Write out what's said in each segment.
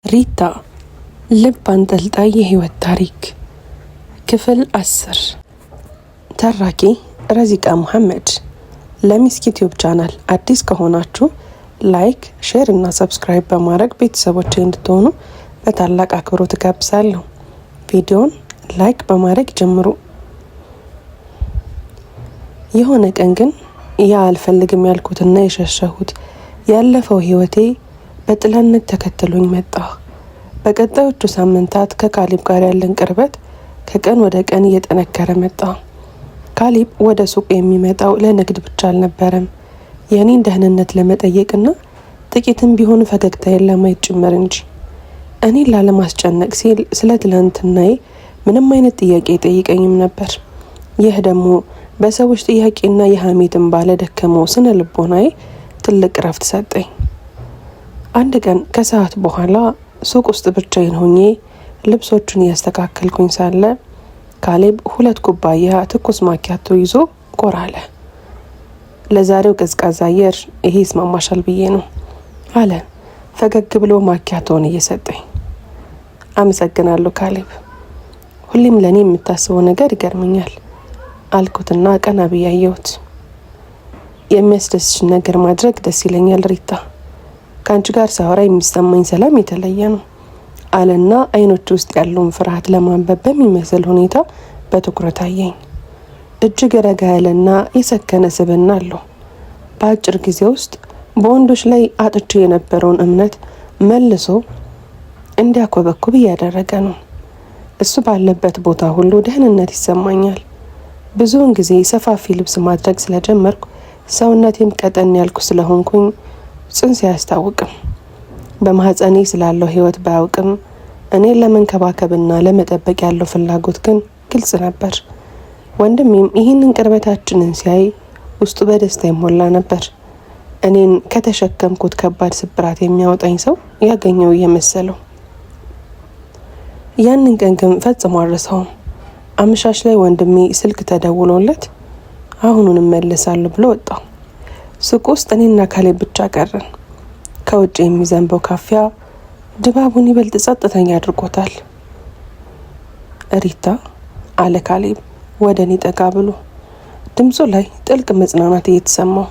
ሪታ ልብ አንጠልጣይ የህይወት ታሪክ ክፍል 10 ተራኪ ረዚቃ መሐመድ። ለሚስክ ዩቲዩብ ቻናል አዲስ ከሆናችሁ ላይክ፣ ሼር እና ሰብስክራይብ በማድረግ ቤተሰቦቼ እንድትሆኑ በታላቅ አክብሮት ጋብዛለሁ። ቪዲዮን ላይክ በማድረግ ጀምሩ። የሆነ ቀን ግን ያ አልፈልግም ያልኩትና የሸሸሁት ያለፈው ህይወቴ በጥላነት ተከትሎኝ መጣ። በቀጣዮቹ ሳምንታት ከካሊብ ጋር ያለን ቅርበት ከቀን ወደ ቀን እየጠነከረ መጣ። ካሊብ ወደ ሱቅ የሚመጣው ለንግድ ብቻ አልነበረም፣ የኔን ደህንነት ለመጠየቅና ጥቂትም ቢሆን ፈገግታዬን ለማየት ጭምር እንጂ። እኔን ላለማስጨነቅ ሲል ስለ ትላንትናዬ ምንም አይነት ጥያቄ ጠይቀኝም ነበር። ይህ ደግሞ በሰዎች ጥያቄና የሐሜትን ባለ ደከመው ስነ ልቦናዬ ትልቅ ረፍት ሰጠኝ። አንድ ቀን ከሰዓት በኋላ ሱቅ ውስጥ ብቻዬን ሆኜ ልብሶቹን እያስተካከልኩኝ ሳለ ካሌብ 2 ኩባያ ትኩስ ማኪያቶ ይዞ ጎራ አለ። ለዛሬው ቀዝቃዛ አየር ይሄ ይስማማሻል ብዬ ነው አለ ፈገግ ብሎ ማኪያቶን እየሰጠኝ። አመሰግናለሁ ካሌብ፣ ሁሌም ለኔ የምታስበው ነገር ይገርመኛል አልኩትና ቀና ብዬ አየሁት። የሚያስደስሽ ነገር ማድረግ ደስ ይለኛል ሪታ፣ ከአንቺ ጋር ሳወራ የሚሰማኝ ሰላም የተለየ ነው አለና አይኖቹ ውስጥ ያለውን ፍርሃት ለማንበብ በሚመስል ሁኔታ በትኩረት አየኝ። እጅግ ረጋ ያለና የሰከነ ስብዕና አለው። በአጭር ጊዜ ውስጥ በወንዶች ላይ አጥቼ የነበረውን እምነት መልሶ እንዲያኮበኩብ እያደረገ ነው። እሱ ባለበት ቦታ ሁሉ ደህንነት ይሰማኛል። ብዙውን ጊዜ ሰፋፊ ልብስ ማድረግ ስለጀመርኩ ሰውነቴም ቀጠን ያልኩ ስለሆንኩኝ ጽንስ አያስታውቅም። በማህፀኔ ስላለው ህይወት ባያውቅም እኔን ለመንከባከብና ለመጠበቅ ያለው ፍላጎት ግን ግልጽ ነበር። ወንድሜም ይህንን ቅርበታችንን ሲያይ ውስጡ በደስታ ይሞላ ነበር። እኔን ከተሸከምኩት ከባድ ስብራት የሚያወጣኝ ሰው ያገኘው እየመሰለው። ያንን ቀን ግን ፈጽሞ አልረሳውም። አመሻሽ ላይ ወንድሜ ስልክ ተደውሎለት አሁኑን እመለሳለሁ ብሎ ወጣ። ሱቅ ውስጥ እኔና ካሌብ ብቻ ቀረን። ከውጭ የሚዘንበው ካፊያ ድባቡን ይበልጥ ጸጥተኛ አድርጎታል። ሪታ አለ ካሌብ ወደ እኔ ጠጋ ብሎ፣ ድምፁ ላይ ጥልቅ መጽናናት እየተሰማው።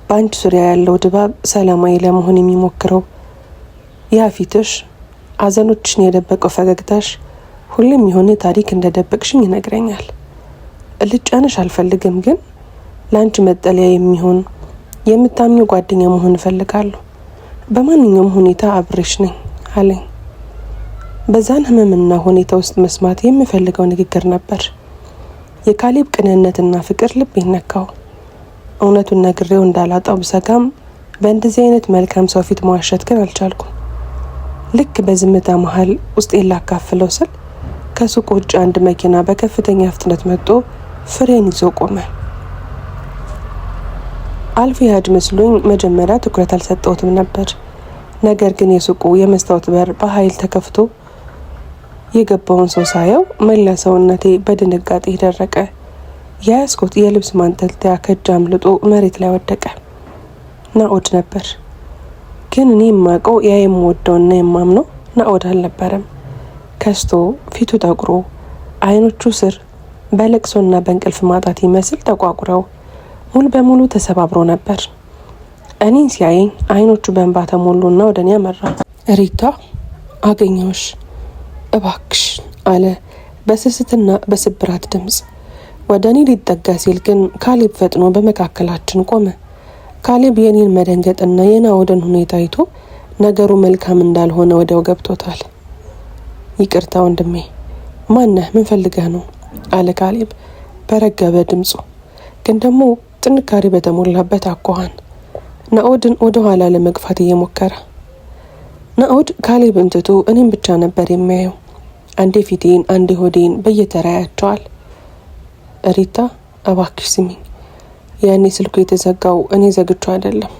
በአንቺ ዙሪያ ያለው ድባብ ሰላማዊ ለመሆን የሚሞክረው ያ ፊትሽ፣ ሐዘኖችሽን የደበቀው ፈገግታሽ ሁሌም የሆነ ታሪክ እንደደበቅሽኝ ይነግረኛል። ልጫንሽ አልፈልግም፣ ግን ለአንቺ መጠለያ የሚሆን የምታምኚው ጓደኛ መሆን እፈልጋለሁ። በማንኛውም ሁኔታ አብሬሽ ነኝ አለኝ። በዛን ህመምና ሁኔታ ውስጥ መስማት የምፈልገው ንግግር ነበር። የካሌብ ቅንነትና ፍቅር ልብ ይነካው። እውነቱን ነግሬው እንዳላጣው ብሰጋም በእንደዚህ አይነት መልካም ሰው ፊት መዋሸት ግን አልቻልኩም። ልክ በዝምታ መሀል ውስጤን ላካፍለው ስል ከሱቅ ውጭ አንድ መኪና በከፍተኛ ፍጥነት መጥቶ ፍሬን ይዞ ቆመ። አልፊያድ መስሎኝ መጀመሪያ ትኩረት አልሰጠሁትም ነበር። ነገር ግን የሱቁ የመስታወት በር በኃይል ተከፍቶ የገባውን ሰው ሳየው መላ ሰውነቴ በድንጋጤ ደረቀ። የያዝኩት የልብስ ማንጠልጠያ ከእጅ አምልጦ መሬት ላይ ወደቀ። ናኦድ ነበር። ግን እኔ የማውቀው ያ የምወደውና የማምነው ናኦድ አልነበረም። ከስቶ ፊቱ ጠቁሮ አይኖቹ ስር በለቅሶና በእንቅልፍ ማጣት ይመስል ተቋቁረው ሙሉ በሙሉ ተሰባብሮ ነበር። እኔን ሲያየኝ አይኖቹ በእንባ ተሞሉና ወደ እኔ አመራ። ሪታ አገኘሁሽ እባክሽ አለ በስስትና በስብራት ድምፅ። ወደ እኔ ሊጠጋ ሲል ግን ካሌብ ፈጥኖ በመካከላችን ቆመ። ካሌብ የኔን መደንገጥና የናኦድን ሁኔታ አይቶ ነገሩ መልካም እንዳልሆነ ወዲያው ገብቶታል። ይቅርታ ወንድሜ፣ ማነህ? ምን ፈልገህ ነው? አለ ካሌብ በረገበ ድምፁ፣ ግን ደግሞ ጥንካሬ በተሞላበት አኳኋን ናኦድን ወደ ኋላ ለመግፋት እየሞከረ። ናኦድ ካሌብን ትቶ እኔም ብቻ ነበር የሚያየው። አንዴ ፊቴን አንዴ ሆዴን በየተራ ያያቸዋል። ሪታ እባክሽ ስሚኝ። ያኔ ስልኩ የተዘጋው እኔ ዘግቼው አይደለም።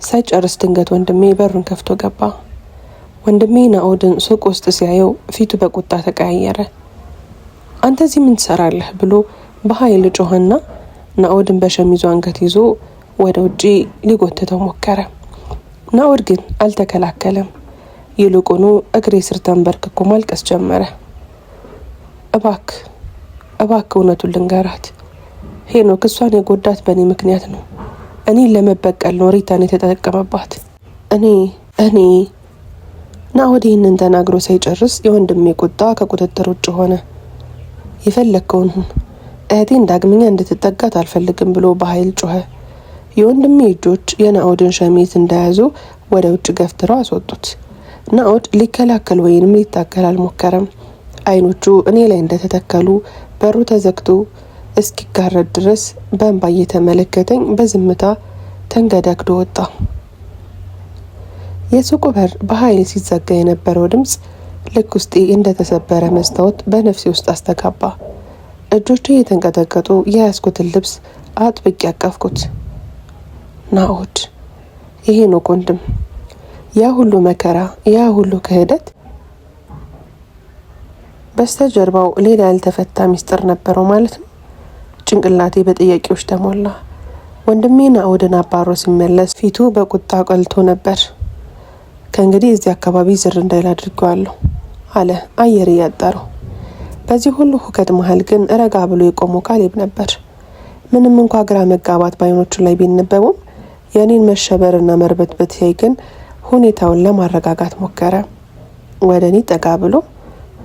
ሳይጨርስ ድንገት ወንድሜ በሩን ከፍቶ ገባ። ወንድሜ ናኦድን ሱቅ ውስጥ ሲያየው ፊቱ በቁጣ ተቀያየረ። አንተ እዚህ ምን ትሰራለህ ብሎ በኃይል ጮኸና ናኦድን በሸሚዙ አንገት ይዞ ወደ ውጪ ሊጎትተው ሞከረ። ናኦድ ግን አልተከላከለም። ይልቁኑ እግሬ ስር ተንበርክኮ ማልቀስ ጀመረ። እባክህ እውነቱን ልንገራት፣ ሄኖክ እሷን የጎዳት በእኔ ምክንያት ነው። እኔን ለመበቀል ነው ሪታን የተጠቀመባት። እኔ ናኦድ ይህንን ተናግሮ ሳይጨርስ የወንድሜ ቁጣ ከቁጥጥር ውጭ ሆነ። የፈለግከውን ሁን፣ እህቴን ዳግመኛ እንድትጠጋት አልፈልግም ብሎ በኃይል ጮኸ። የወንድሜ እጆች የናኦድን ሸሚዝ እንደያዙ ወደ ውጭ ገፍትረው አስወጡት። ናኦድ ሊከላከል ወይንም ሊታገል አልሞከረም። አይኖቹ እኔ ላይ እንደተተከሉ በሩ ተዘግቶ እስኪጋረድ ድረስ በእንባ እየተመለከተኝ በዝምታ ተንገዳግዶ ወጣ። የሱቁ በር በኃይል ሲዘጋ የነበረው ድምፅ ልክ ውስጤ እንደተሰበረ መስታወት በነፍሴ ውስጥ አስተጋባ። እጆቼ የተንቀጠቀጡ የያዝኩትን ልብስ አጥብቄ ያቀፍኩት። ናኦድ፣ ይሄ ነው ወንድም፣ ያ ሁሉ መከራ፣ ያ ሁሉ ክህደት በስተጀርባው ሌላ ያልተፈታ ሚስጥር ነበረው ማለት ነው። ጭንቅላቴ በጥያቄዎች ተሞላ። ወንድሜ ናኦድን አባሮ ሲመለስ ፊቱ በቁጣ ቀልቶ ነበር። ከእንግዲህ እዚህ አካባቢ ዝር እንዳይል አድርገዋለሁ አለ አየር እያጠረው። በዚህ ሁሉ ሁከት መሀል ግን ረጋ ብሎ የቆመው ካሌብ ነበር። ምንም እንኳ ግራ መጋባት በአይኖቹ ላይ ቢነበቡም የኔን መሸበርና መርበትበት ሲያይ ግን ሁኔታውን ለማረጋጋት ሞከረ። ወደ እኔ ጠጋ ብሎ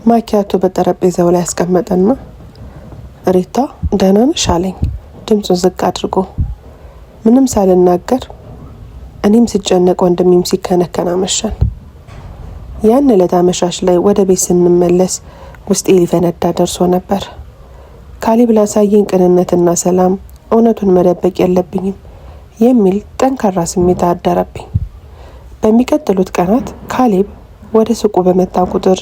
ማኪያቶ በጠረጴዛው ላይ ያስቀመጠና ሪታ ደህና ነሽ አለኝ፣ ድምፁን ዝቅ አድርጎ። ምንም ሳልናገር እኔም ሲጨነቅ ወንድሜም ሲከነከን አመሸን። ያን ዕለት አመሻሽ ላይ ወደ ቤት ስንመለስ ውስጤ ሊፈነዳ ደርሶ ነበር። ካሌብ ላሳየኝ ቅንነትና ሰላም እውነቱን መደበቅ የለብኝም የሚል ጠንካራ ስሜት አደረብኝ። በሚቀጥሉት ቀናት ካሌብ ወደ ሱቁ በመጣ ቁጥር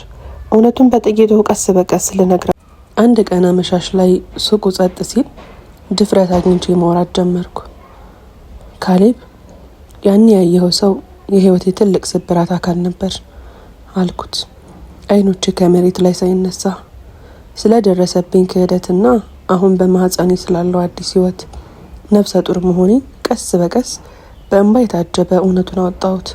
እውነቱን በጥቂቱ ቀስ በቀስ ልነግረው። አንድ ቀን አመሻሽ ላይ ሱቁ ጸጥ ሲል ድፍረት አግኝቼ ማውራት ጀመርኩ። ካሌብ፣ ያን ያየኸው ሰው የህይወቴ ትልቅ ስብራት አካል ነበር አልኩት። አይኖቼ ከመሬት ላይ ሳይነሳ ስለደረሰብኝ ክህደትና አሁን በማህፀኔ ስላለው አዲስ ህይወት ነፍሰ ጡር መሆኔን ቀስ በቀስ በእንባ የታጀበ እውነቱን አወጣሁት።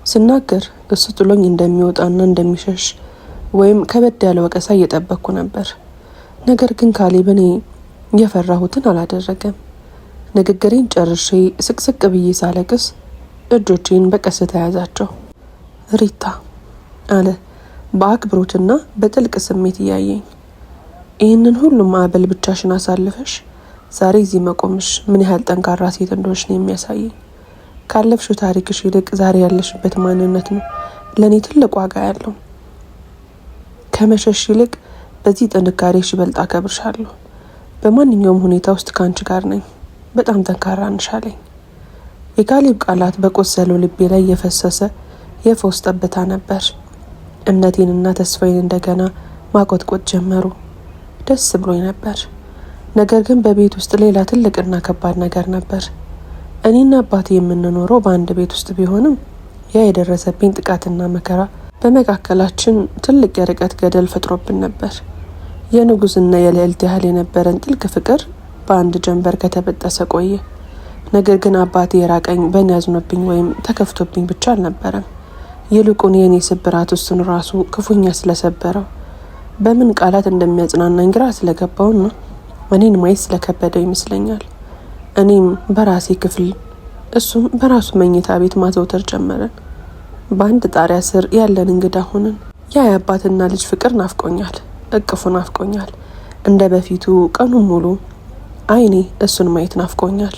ስናገር እሱ ጥሎኝ እንደሚወጣና እንደሚሸሽ ወይም ከበድ ያለ ወቀሳ እየጠበቅኩ ነበር። ነገር ግን ካሌብ እኔ የፈራሁትን አላደረገም። ንግግሬን ጨርሼ ስቅስቅ ብዬ ሳለቅስ እጆቼን በቀስታ ያዛቸው። ሪታ አለ በአክብሮትና በጥልቅ ስሜት እያየኝ። ይህንን ሁሉ ማዕበል ብቻሽን አሳልፈሽ ዛሬ እዚህ መቆምሽ ምን ያህል ጠንካራ ሴት እንደሆንሽ ነው የሚያሳየኝ። ካለፍሽው ታሪክሽ ይልቅ ዛሬ ያለሽበት ማንነት ነው ለእኔ ትልቅ ዋጋ ያለው። ከመሸሽ ይልቅ በዚህ ጥንካሬሽ ይበልጥ አከብርሻለሁ። በማንኛውም ሁኔታ ውስጥ ከአንቺ ጋር ነኝ። በጣም ጠንካራ ነሽ አለኝ። የካሌብ ቃላት በቆሰለው ልቤ ላይ የፈሰሰ የፈውስ ጠብታ ነበር። እምነቴንና ተስፋዬን እንደገና ማቆጥቆጥ ጀመሩ። ደስ ብሎኝ ነበር። ነገር ግን በቤት ውስጥ ሌላ ትልቅና ከባድ ነገር ነበር። እኔና አባቴ የምንኖረው በአንድ ቤት ውስጥ ቢሆንም ያ የደረሰብኝ ጥቃትና መከራ በመካከላችን ትልቅ የርቀት ገደል ፈጥሮብን ነበር። የንጉስና የልዕልት ያህል የነበረን ጥልቅ ፍቅር በአንድ ጀንበር ከተበጠሰ ቆየ። ነገር ግን አባቴ የራቀኝ በእኔ ያዝኖብኝ ወይም ተከፍቶብኝ ብቻ አልነበረም። ይልቁን የእኔ ስብራት እሱን ራሱ ክፉኛ ስለሰበረው በምን ቃላት እንደሚያጽናናኝ ግራ ስለገባውና እኔን ማየት ስለከበደው ይመስለኛል። እኔም በራሴ ክፍል እሱም በራሱ መኝታ ቤት ማዘውተር ጀመረን። በአንድ ጣሪያ ስር ያለን እንግዳ ሆነን። ያ የአባትና ልጅ ፍቅር ናፍቆኛል። እቅፉ ናፍቆኛል። እንደ በፊቱ ቀኑን ሙሉ አይኔ እሱን ማየት ናፍቆኛል።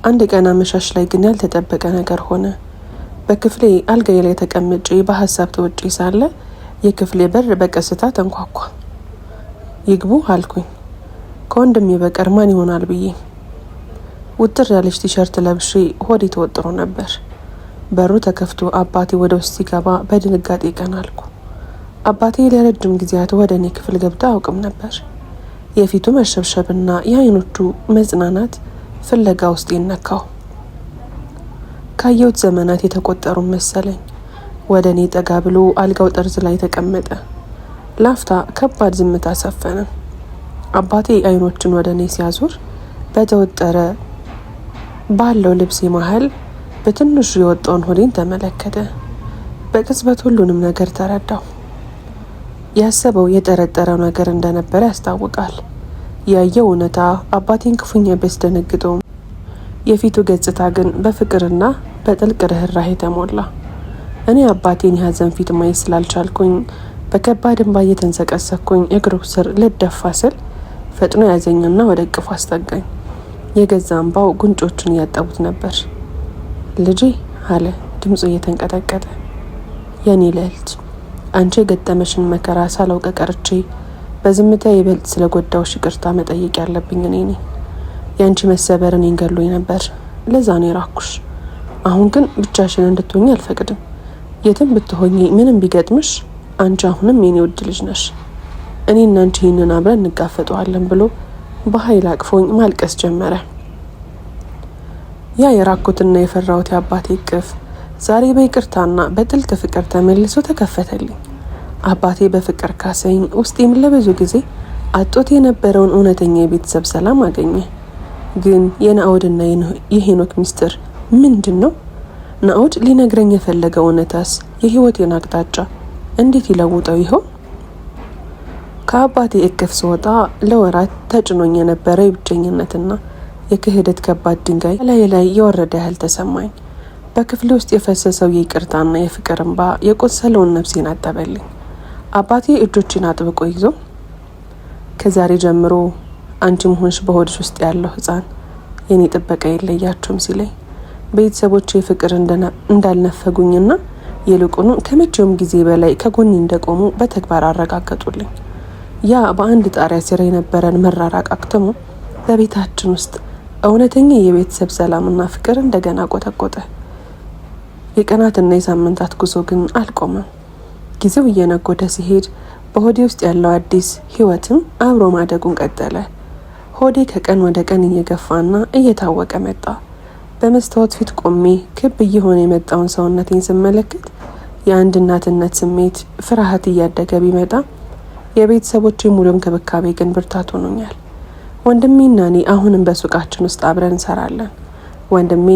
አንድ ቀን አመሻሽ ላይ ግን ያልተጠበቀ ነገር ሆነ። በክፍሌ አልጋዬ ላይ ተቀምጬ በሀሳብ ተወጪ ሳለ የክፍሌ በር በቀስታ ተንኳኳ። ይግቡ አልኩኝ። ከወንድሜ በቀር ማን ይሆናል ብዬ ውጥር ያለች ቲሸርት ለብሼ ሆዴ ተወጥሮ ነበር። በሩ ተከፍቶ አባቴ ወደ ውስጥ ሲገባ በድንጋጤ ቀና አልኩ። አባቴ ለረጅም ጊዜያት ወደ እኔ ክፍል ገብቶ አያውቅም ነበር። የፊቱ መሸብሸብና የአይኖቹ መጽናናት ፍለጋ ውስጥ ይነካው። ካየሁት ዘመናት የተቆጠሩ መሰለኝ። ወደ እኔ ጠጋ ብሎ አልጋው ጠርዝ ላይ ተቀመጠ። ላፍታ ከባድ ዝምታ ሰፈነ። አባቴ አይኖችን ወደ እኔ ሲያዞር በተወጠረ ባለው ልብሴ መሃል በትንሹ የወጣውን ሆዴን ተመለከተ። በቅጽበት ሁሉንም ነገር ተረዳው። ያሰበው የጠረጠረው ነገር እንደነበረ ያስታውቃል። ያየው እውነታ አባቴን ክፉኛ ቢያስደነግጠውም የፊቱ ገጽታ ግን በፍቅርና በጥልቅ ርህራሄ ተሞላ። እኔ አባቴን የሀዘን ፊት ማየት ስላልቻልኩኝ በከባድ እንባ እየተንሰቀሰኩኝ እግሩ ስር ልደፋ ስል ፈጥኖ ያዘኝና ወደ እቅፉ አስጠጋኝ። የገዛ እንባው ጉንጮቹን እያጠቡት ነበር። ልጄ አለ ድምፁ እየተንቀጠቀጠ። የኔ ልዕልት፣ አንቺ የገጠመሽን መከራ ሳላውቅ ቀርቼ በዝምታ ይበልጥ ስለጎዳውሽ ይቅርታ መጠየቅ ያለብኝ እኔ ነኝ። የአንቺ መሰበር እኔን ገሎኝ ነበር። ለዛ ነው የራኩሽ። አሁን ግን ብቻሽን እንድትሆኚ አልፈቅድም። የትም ብትሆኚ ምንም ቢገጥምሽ አንቺ አሁንም የኔ ውድ ልጅ ነሽ። እኔና አንቺ ይህንን አብረን እንጋፈጠዋለን ብሎ በኃይል አቅፎኝ ማልቀስ ጀመረ። ያ የራኩትና የፈራሁት የአባቴ እቅፍ ዛሬ በይቅርታና በጥልቅ ፍቅር ተመልሶ ተከፈተልኝ። አባቴ በፍቅር ካሰኝ። ውስጤም ለብዙ ጊዜ አጦት የነበረውን እውነተኛ የቤተሰብ ሰላም አገኘ። ግን የናኦድና የሄኖክ ሚስጥር ምንድን ነው? ናኦድ ሊነግረኝ የፈለገው እውነታስ የህይወቴን አቅጣጫ እንዴት ይለውጠው ይሆን? ከአባቴ እቅፍ ስወጣ ለወራት ተጭኖኝ የነበረ የብቸኝነትና የክህደት ከባድ ድንጋይ ላይ የወረደ ያህል ተሰማኝ። በክፍሌ ውስጥ የፈሰሰው የይቅርታና የፍቅር እንባ የቆሰለውን ነፍሴን አጠበልኝ። አባቴ እጆችን አጥብቆ ይዞ ከዛሬ ጀምሮ አንቺም ሆንሽ በሆድሽ ውስጥ ያለው ህፃን የኔ ጥበቃ የለያቸውም ሲለኝ ቤተሰቦቼ ፍቅር እንዳልነፈጉኝና ይልቁኑ ከመቼውም ጊዜ በላይ ከጎኔ እንደቆሙ በተግባር አረጋገጡልኝ። ያ በአንድ ጣሪያ ስር የነበረን መራራቅ አክትሞ በቤታችን ውስጥ እውነተኛ የቤተሰብ ሰላምና ፍቅር እንደገና ቆጠቆጠ። የቀናትና የሳምንታት ጉዞ ግን አልቆመም። ጊዜው እየነጎደ ሲሄድ በሆዴ ውስጥ ያለው አዲስ ህይወትም አብሮ ማደጉን ቀጠለ። ሆዴ ከቀን ወደ ቀን እየገፋና እየታወቀ መጣ። በመስታወት ፊት ቆሜ ክብ እየሆነ የመጣውን ሰውነቴን ስመለከት የአንድ እናትነት ስሜት ፍርሃት እያደገ ቢመጣ የቤተሰቦቼ ሙሉ እንክብካቤ ግን ብርታት ሆኖኛል። ወንድሜና እኔ አሁንም በሱቃችን ውስጥ አብረን እንሰራለን። ወንድሜ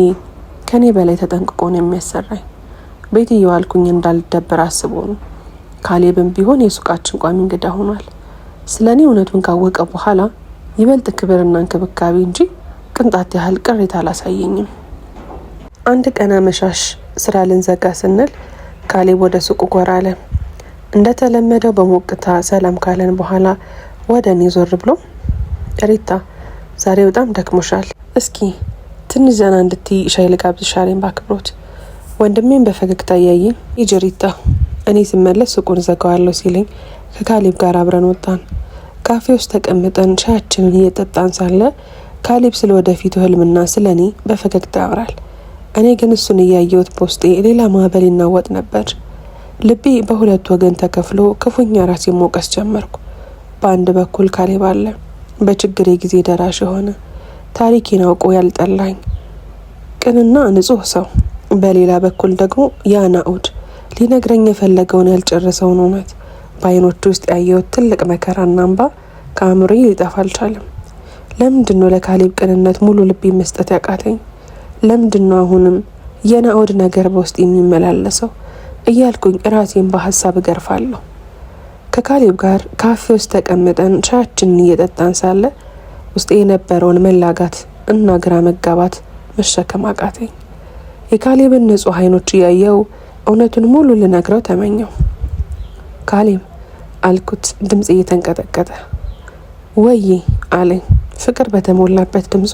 ከኔ በላይ ተጠንቅቆ ነው የሚያሰራኝ። ቤት እየዋልኩኝ እንዳልደበር አስቦ ነው። ካሌብም ቢሆን የሱቃችን ቋሚ እንግዳ ሆኗል። ስለኔ እውነቱን ካወቀ በኋላ ይበልጥ ክብርና እንክብካቤ እንጂ ቅንጣት ያህል ቅሬታ አላሳየኝም። አንድ ቀን አመሻሽ ስራ ልንዘጋ ስንል ካሌብ ወደ ሱቁ ጎራ አለ። እንደተለመደው በሞቅታ ሰላም ካለን በኋላ ወደ እኔ ዞር ብሎ ሪታ፣ ዛሬ በጣም ደክሞሻል፣ እስኪ ትንሽ ዘና እንድትይ ሻይ ልጋብዝሽ አለኝ በአክብሮት። ወንድሜም በፈገግታ እያየኝ ሂጂ ሪታ፣ እኔ ስመለስ ሱቁን ዘጋዋለሁ ሲለኝ ከካሌብ ጋር አብረን ወጣን። ካፌ ውስጥ ተቀምጠን ሻያችንን እየጠጣን ሳለ ካሌብ ስለ ወደፊቱ ህልምና ስለ እኔ በፈገግታ ያወራል። እኔ ግን እሱን እያየሁት በውስጤ ሌላ ማዕበል ይናወጥ ነበር። ልቤ በሁለት ወገን ተከፍሎ ክፉኛ ራሴ መውቀስ ጀመርኩ። በአንድ በኩል ካሌብ አለ፣ በችግሬ ጊዜ ደራሽ የሆነ ታሪኬን አውቆ ያልጠላኝ ቅንና ንጹህ ሰው። በሌላ በኩል ደግሞ ያ ናኦድ ሊነግረኝ የፈለገውን ያልጨረሰውን እውነት በአይኖቹ ውስጥ ያየሁት ትልቅ መከራና እንባ ከአእምሮዬ ሊጠፋ አልቻለም። ለምንድን ነው ለካሌብ ቅንነት ሙሉ ልቤ መስጠት ያቃተኝ? ለምንድን ነው አሁንም የናኦድ ነገር በውስጥ የሚመላለሰው እያልኩኝ ራሴን በሀሳብ እገርፋለሁ። ከካሌብ ጋር ካፌ ውስጥ ተቀምጠን ሻያችንን እየጠጣን ሳለ ውስጥ የነበረውን መላጋት እና ግራ መጋባት መሸከም አቃተኝ። የካሌብን ንጹህ አይኖች እያየው እውነቱን ሙሉ ልነግረው ተመኘው። ካሌብ አልኩት፣ ድምጽ እየተንቀጠቀጠ። ወይ አለኝ ፍቅር በተሞላበት ድምጹ።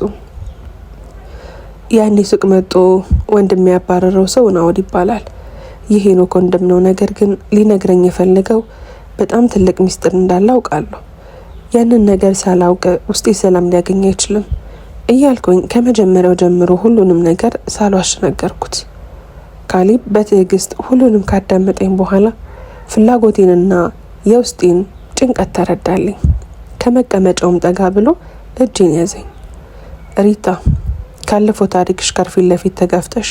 ያኔ ሱቅ መጥቶ ወንድም ያባረረው ሰው ናኦድ ይባላል። የሄኖክ ወንድም ነው። ነገር ግን ሊነግረኝ የፈለገው በጣም ትልቅ ሚስጥር እንዳለ አውቃለሁ። ያንን ነገር ሳላውቅ ውስጤ ሰላም ሊያገኝ አይችልም እያልኩኝ ከመጀመሪያው ጀምሮ ሁሉንም ነገር ሳልዋሽ ነገርኩት። ካሌብ በትዕግስት ሁሉንም ካዳመጠኝ በኋላ ፍላጎቴንና የውስጤን ጭንቀት ተረዳልኝ። ከመቀመጫውም ጠጋ ብሎ እጄን ያዘኝ። ሪታ፣ ካለፈው ታሪክሽ ጋር ፊት ለፊት ተጋፍጠሽ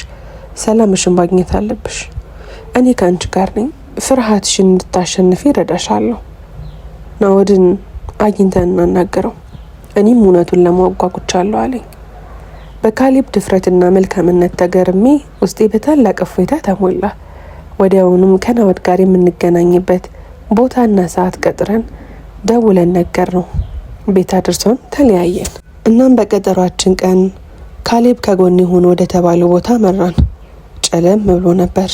ሰላምሽን ማግኘት አለብሽ። እኔ ከአንቺ ጋር ነኝ። ፍርሃትሽን እንድታሸንፊ እረዳሻለሁ። ናኦድን አግኝተን እናናገረው። እኔም እውነቱን ለማወቅ ጓጉቻለሁ አለኝ። በካሌብ ድፍረትና መልካምነት ተገርሜ ውስጤ በታላቅ እፎይታ ተሞላ። ወዲያውኑም ከናኦድ ጋር የምንገናኝበት ቦታና ሰዓት ቀጥረን ደውለን ነገር ነው ቤት አድርሶን ተለያየን። እናም በቀጠሯችን ቀን ካሌብ ከጎኔ ሆኖ ወደ ተባለው ቦታ መራን። ጨለም ብሎ ነበር።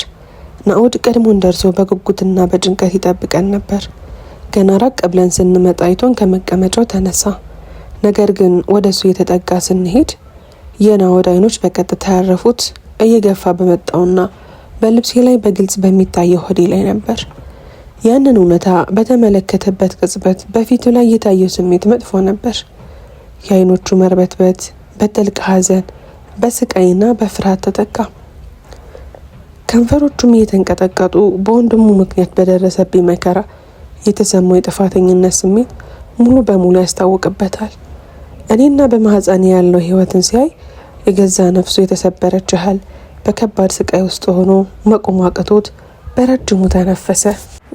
ናኦድ ቀድሞን ደርሶ በጉጉትና በጭንቀት ይጠብቀን ነበር። ገና ራቅ ብለን ስንመጣ አይቶን ከመቀመጫው ተነሳ። ነገር ግን ወደሱ የተጠጋ ስንሄድ የናኦድ አይኖች በቀጥታ ያረፉት እየገፋ በመጣውና በልብሴ ላይ በግልጽ በሚታየው ሆዴ ላይ ነበር። ያንን እውነታ በተመለከተበት ቅጽበት በፊቱ ላይ የታየው ስሜት መጥፎ ነበር። የአይኖቹ መርበትበት በጥልቅ ሐዘን፣ በስቃይና በፍርሃት ተተካ። ከንፈሮቹም እየተንቀጠቀጡ በወንድሙ ምክንያት በደረሰብኝ መከራ የተሰማው የጥፋተኝነት ስሜት ሙሉ በሙሉ ያስታውቅበታል። እኔና በማህፀኔ ያለው ህይወትን ሲያይ የገዛ ነፍሱ የተሰበረች ያህል በከባድ ስቃይ ውስጥ ሆኖ መቆም አቅቶት በረጅሙ ተነፈሰ።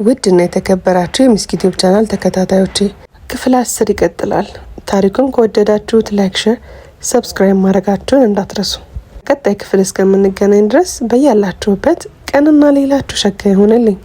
ውድና የተከበራችሁ የምስኪ ዩቲዩብ ቻናል ተከታታዮቼ ክፍል 10 ይቀጥላል። ታሪኩን ከወደዳችሁት ላይክ፣ ሼር፣ ሰብስክራይብ ማድረጋችሁን እንዳትረሱ። ቀጣይ ክፍል እስከምንገናኝ ድረስ በያላችሁበት ቀንና ሌላችሁ ሸጋ ይሆንልኝ።